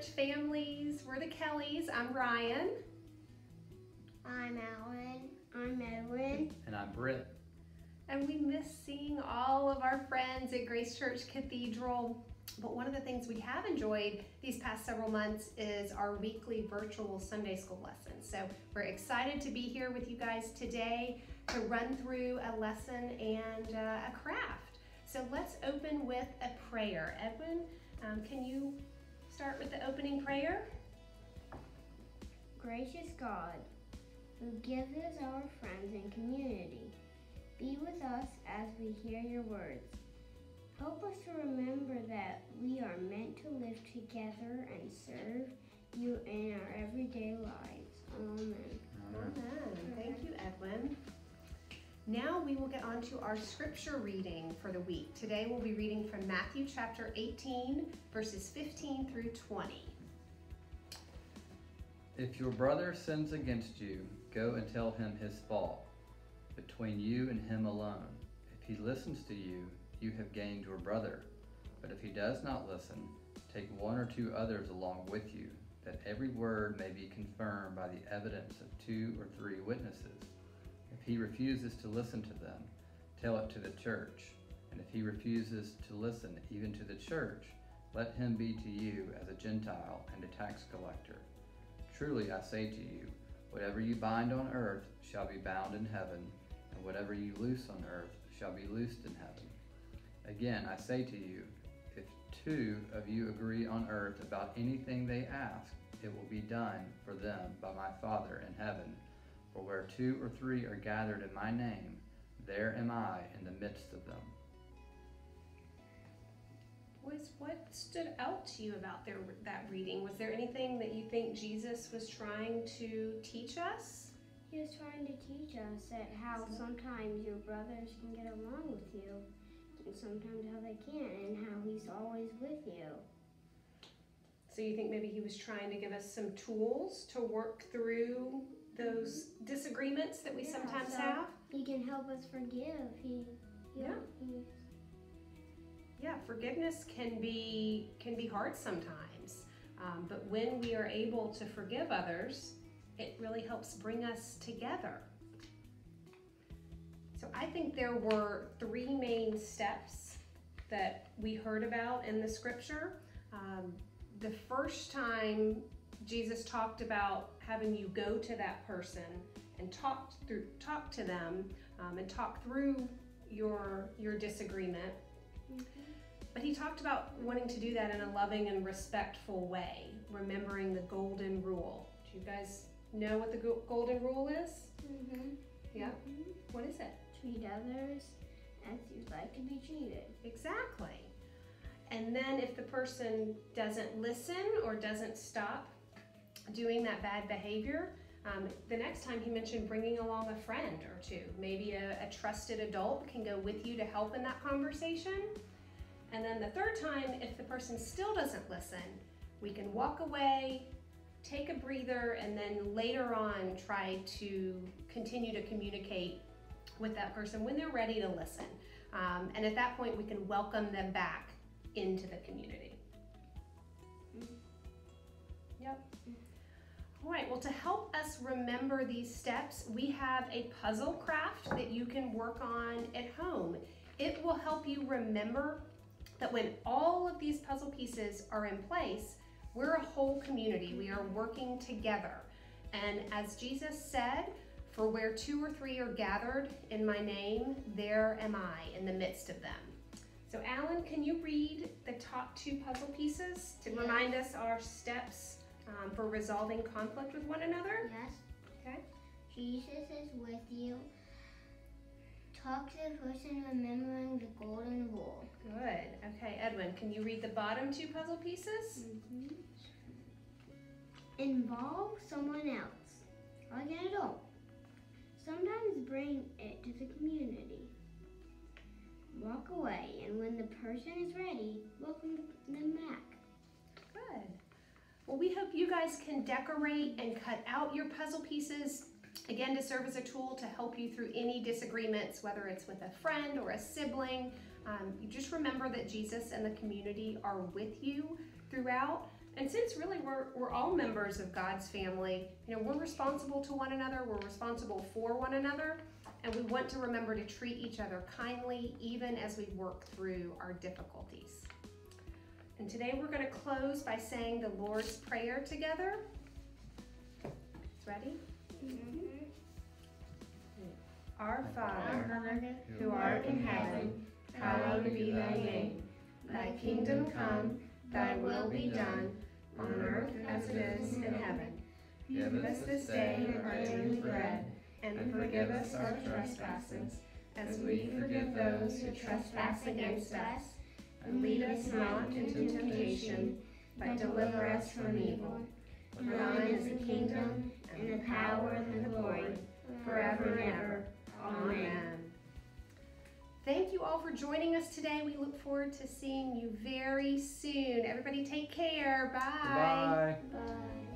Church families. We're the Kellys. I'm Ryan. I'm Alan. I'm Edwin. And I'm Britt. And we miss seeing all of our friends at Grace Church Cathedral. But one of the things we have enjoyed these past several months is our weekly virtual Sunday school lessons. So we're excited to be here with you guys today to run through a lesson and a craft. So let's open with a prayer. Edwin, can you start with the opening prayer? Gracious God, who gives us our friends and community, be with us as we hear your words. Help us to remember that we are meant to live together and serve you in our everyday lives. Amen. Amen. Thank you, Edwin. Now we will get on to our scripture reading for the week. Today we'll be reading from Matthew chapter 18, verses 15 through 20. If your brother sins against you, go and tell him his fault, between you and him alone. If he listens to you, you have gained your brother. But if he does not listen, take one or two others along with you, that every word may be confirmed by the evidence of 2 or 3 witnesses. If he refuses to listen to them, tell it to the church. And if he refuses to listen even to the church, let him be to you as a Gentile and a tax collector. Truly I say to you, whatever you bind on earth shall be bound in heaven, and whatever you loose on earth shall be loosed in heaven. Again, I say to you, if 2 of you agree on earth about anything they ask, it will be done for them by my Father in heaven. For where 2 or 3 are gathered in my name, there am I in the midst of them. What stood out to you about that reading? Was there anything that you think Jesus was trying to teach us? He was trying to teach us that how sometimes your brothers can get along with you, and sometimes how they can't, and how he's always with you. So you think maybe he was trying to give us some tools to work through those disagreements that we sometimes have? He can help us forgive. Yeah, forgiveness can be hard sometimes, but when we are able to forgive others, it really helps bring us together. So I think there were 3 main steps that we heard about in the scripture. The first time Jesus talked about having you go to that person and talk to them and talk through your disagreement. But he talked about wanting to do that in a loving and respectful way, remembering the golden rule. Do you guys know what the golden rule is? Yeah? What is it? Treat others as you'd like to be treated. Exactly. And then if the person doesn't listen or doesn't stop doing that bad behavior, the next time he mentioned bringing along a friend or 2. Maybe a trusted adult can go with you to help in that conversation. And then the third time, if the person still doesn't listen, we can walk away, take a breather, and then later on try to continue to communicate with that person when they're ready to listen. And at that point, we can welcome them back into the community. Yep. All right, well, to help us remember these steps, we have a puzzle craft that you can work on at home. It will help you remember that when all of these puzzle pieces are in place, we're a whole community. We are working together. And as Jesus said, for where 2 or 3 are gathered in my name, there am I in the midst of them. So Alan, can you read the top 2 puzzle pieces to remind us our steps for resolving conflict with one another? Yes. Okay. Jesus is with you. Talk to the person remembering the golden rule. Good. Okay, Edwin, can you read the bottom 2 puzzle pieces? Involve someone else, like an adult. Sometimes bring it to the community. Walk away, and when the person is ready, welcome them back. Good. Well, we hope you guys can decorate and cut out your puzzle pieces, again, to serve as a tool to help you through any disagreements, whether it's with a friend or a sibling. You just remember that Jesus and the community are with you throughout, And since really we're all members of God's family, we're responsible to one another, we're responsible for one another, and we want to remember to treat each other kindly even as we work through our difficulties. And today we're going to close by saying the Lord's Prayer together. Ready? Mm-hmm. Our Father, who art in heaven, hallowed be thy name. Thy kingdom come, thy will be done, on earth as it is in heaven. Give us this day our daily bread, and forgive us our trespasses, as we forgive those who trespass against us. And lead us not into temptation, but deliver us from evil. For thine is the kingdom, and the power, and the glory, forever and ever. Amen. Thank you all for joining us today. We look forward to seeing you very soon. Everybody take care. Bye. Bye. Bye.